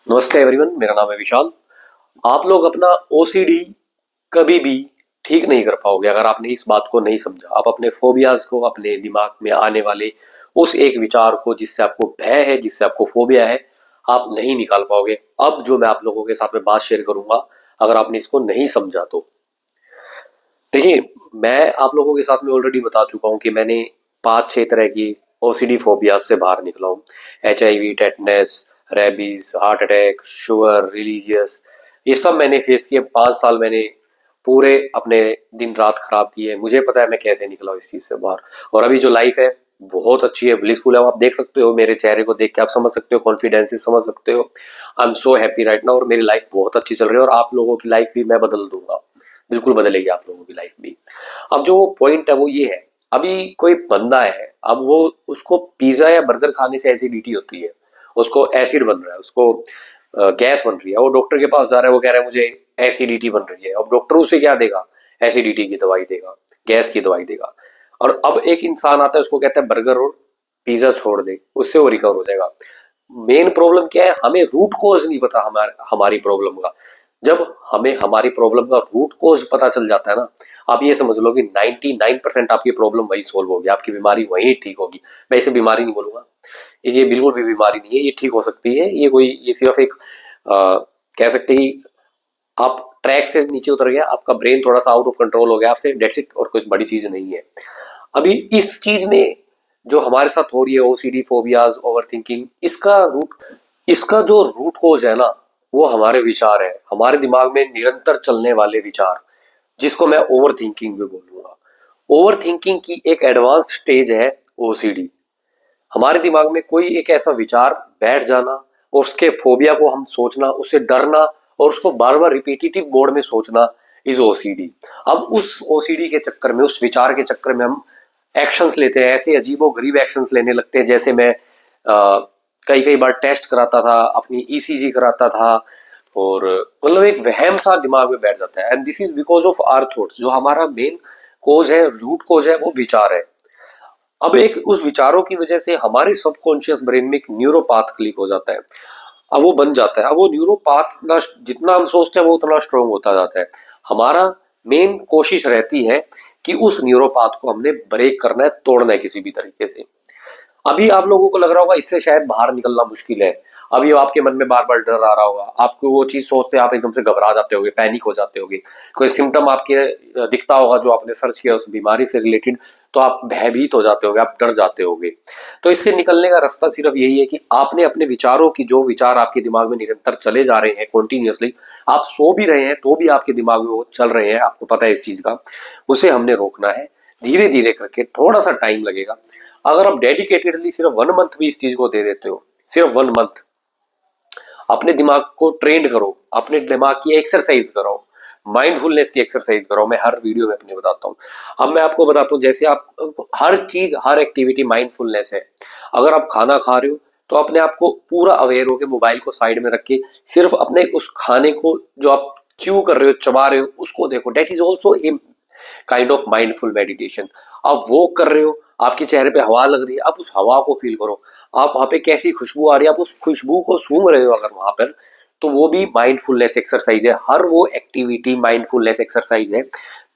नमस्ते एवरीवन, मेरा नाम है विशाल। आप लोग अपना ओसीडी कभी भी ठीक नहीं कर पाओगे अगर आपने इस बात को नहीं समझा। आप अपने फोबियाज को, अपने दिमाग में आने वाले उस एक विचार को जिससे आपको भय है, जिससे आपको फोबिया है, आप नहीं निकाल पाओगे। अब जो मैं आप लोगों के साथ में बात शेयर करूंगा, अगर आपने इसको नहीं समझा तो देखिए, मैं आप लोगों के साथ में ऑलरेडी बता चुका हूँ कि मैंने 5-6 तरह की ओसीडी फोबिया से बाहर निकला हूँ। HIV, tetanus, rabies, heart attack, sugar, religious, ये सब मैंने फेस किए। 5 साल मैंने पूरे अपने दिन रात खराब किए। मुझे पता है मैं कैसे निकला हूँ इस चीज से बाहर। और अभी जो लाइफ है बहुत अच्छी है, ब्लिसफुल है। आप देख सकते हो मेरे चेहरे को देख के, आप समझ सकते हो, कॉन्फिडेंस से समझ सकते हो। I am so happy right now और मेरी लाइफ बहुत अच्छी चल रही है और आप लोगों की लाइफ भी मैं बदल दूंगा, बिल्कुल बदलेगी आप लोगों की लाइफ भी। अब जो पॉइंट है वो ये है, अभी कोई बंदा है, अब वो उसको पिज्जा या बर्गर खाने से एसिडिटी होती है, उसको एसिड बन रहा है, उसको गैस बन रही है, वो डॉक्टर के पास जा रहा है, वो कह रहा है मुझे एसिडिटी बन रही है। अब डॉक्टर उसे क्या देगा? एसिडिटी की दवाई देगा, गैस की दवाई देगा। और अब एक इंसान आता है, उसको कहता है बर्गर और पिज्जा छोड़ दे, उससे वो रिकवर हो जाएगा। मेन प्रॉब्लम क्या है? हमें रूट कॉज नहीं पता हमारी प्रॉब्लम का। जब हमें हमारी प्रॉब्लम का रूट कॉज पता चल जाता है ना, आप ये समझ लो कि 99% आपकी प्रॉब्लम वही सोल्व होगी, आपकी बीमारी वही ठीक होगी। मैं इसे बीमारी नहीं बोलूंगा, ये बिल्कुल भी बीमारी नहीं है, ये ठीक हो सकती है। ये सिर्फ एक कह सकते हैं कि आप ट्रैक से नीचे उतर गया, आपका ब्रेन थोड़ा सा आउट ऑफ कंट्रोल हो गया आपसे, डेट्स इट, और कुछ बड़ी चीज नहीं है। अभी इस चीज में जो हमारे साथ हो रही है, ओसीडी, फोबियाज, ओवर थिंकिंग, इसका जो रूट कोज है ना, वो हमारे विचार है, हमारे दिमाग में निरंतर चलने वाले विचार, जिसको मैं ओवर थिंकिंग भी बोलूंगा। ओवर थिंकिंग की एक एडवांस स्टेज है ओसीडी। हमारे दिमाग में कोई एक ऐसा विचार बैठ जाना और उसके फोबिया को हम सोचना, उससे डरना और उसको बार बार रिपीटेटिव मोड में सोचना, इज ओसीडी। अब उस ओसीडी के चक्कर में, उस विचार के चक्कर में हम एक्शंस लेते हैं, ऐसे अजीबो गरीब एक्शंस लेने लगते हैं। जैसे मैं कई कई बार टेस्ट कराता था, अपनी ईसीजी कराता था, और मतलब एक वहम सा दिमाग में बैठ जाता है। And this is because of our thoughts. जो हमारा मेन कोज है, रूट कोज है, वो विचार है। अब एक उस विचारों की वजह से हमारे सबकॉन्शियस ब्रेन में एक न्यूरोपाथ क्लिक हो जाता है। अब वो बन जाता है, अब वो न्यूरोपाथ ना, जितना हम सोचते हैं वो उतना स्ट्रोंग होता जाता है। हमारा मेन कोशिश रहती है कि उस न्यूरोपाथ को हमने ब्रेक करना है, तोड़ना है किसी भी तरीके से। अभी आप लोगों को लग रहा होगा इससे शायद बाहर निकलना मुश्किल है। अभी आपके मन में बार बार डर आ रहा होगा, आपको वो चीज सोचते आप एकदम से घबरा जाते होगे, पैनिक हो जाते होगे। कोई सिम्टम आपके दिखता होगा जो आपने सर्च किया उस बीमारी से रिलेटेड, तो आप भयभीत हो जाते होगे, आप डर जाते होगे। तो इससे निकलने का रास्ता सिर्फ यही है कि आपने अपने विचारों की, जो विचार आपके दिमाग में निरंतर चले जा रहे हैं कॉन्टिन्यूसली, आप सो भी रहे हैं तो भी आपके दिमाग में वो चल रहे हैं, आपको पता है इस चीज का, उसे हमने रोकना है। धीरे धीरे करके, थोड़ा सा टाइम लगेगा। अगर आप डेडिकेटेडली सिर्फ 1 मंथ भी इस चीज को दे देते हो, सिर्फ 1 मंथ, अपने दिमाग को ट्रेंड करो, अपने दिमाग की एक्सरसाइज करो, माइंडफुलनेस की एक्सरसाइज करो। मैं हर वीडियो में अपने बताता हूँ। अब मैं आपको बताता हूँ, जैसे आप हर चीज, हर एक्टिविटी माइंडफुलनेस है। अगर आप खाना खा रहे हो तो अपने आप को पूरा अवेयर हो के, मोबाइल को साइड में रख के, सिर्फ अपने उस खाने को जो आप च्यू कर रहे हो, चबा रहे हो, उसको देखो। That is also a kind of mindful meditation. आप वॉक कर रहे हो, आपके चेहरे पे हवा लग रही है, आप उस हवा को फील करो। आप वहां पे कैसी खुशबू आ रही है, आप उस खुशबू को सूंघ रहे हो अगर वहां पर, तो वो भी माइंडफुलनेस एक्सरसाइज है। हर वो एक्टिविटी माइंडफुलनेस एक्सरसाइज है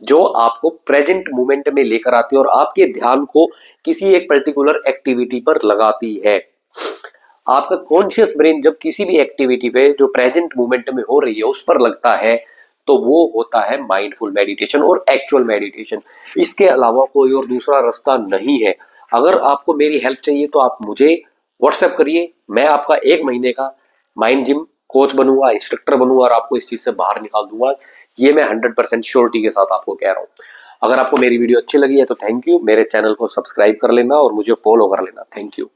जो आपको प्रेजेंट मोमेंट में लेकर आती है और आपके ध्यान को किसी एक पर्टिकुलर एक्टिविटी पर लगाती है। आपका कॉन्शियस ब्रेन जब किसी भी एक्टिविटी पे जो प्रेजेंट मोमेंट में हो रही है उस पर लगता है, तो वो होता है माइंडफुल मेडिटेशन और एक्चुअल मेडिटेशन। इसके अलावा कोई और दूसरा रास्ता नहीं है। अगर आपको मेरी हेल्प चाहिए तो आप मुझे व्हाट्सएप करिए, मैं आपका 1 महीने का माइंड जिम कोच बनूंगा, इंस्ट्रक्टर बनूंगा और आपको इस चीज से बाहर निकाल दूंगा। ये मैं 100% श्योरिटी के साथ आपको कह रहा हूँ। अगर आपको मेरी वीडियो अच्छी लगी है तो थैंक यू, मेरे चैनल को सब्सक्राइब कर लेना और मुझे फॉलो कर लेना। Thank you.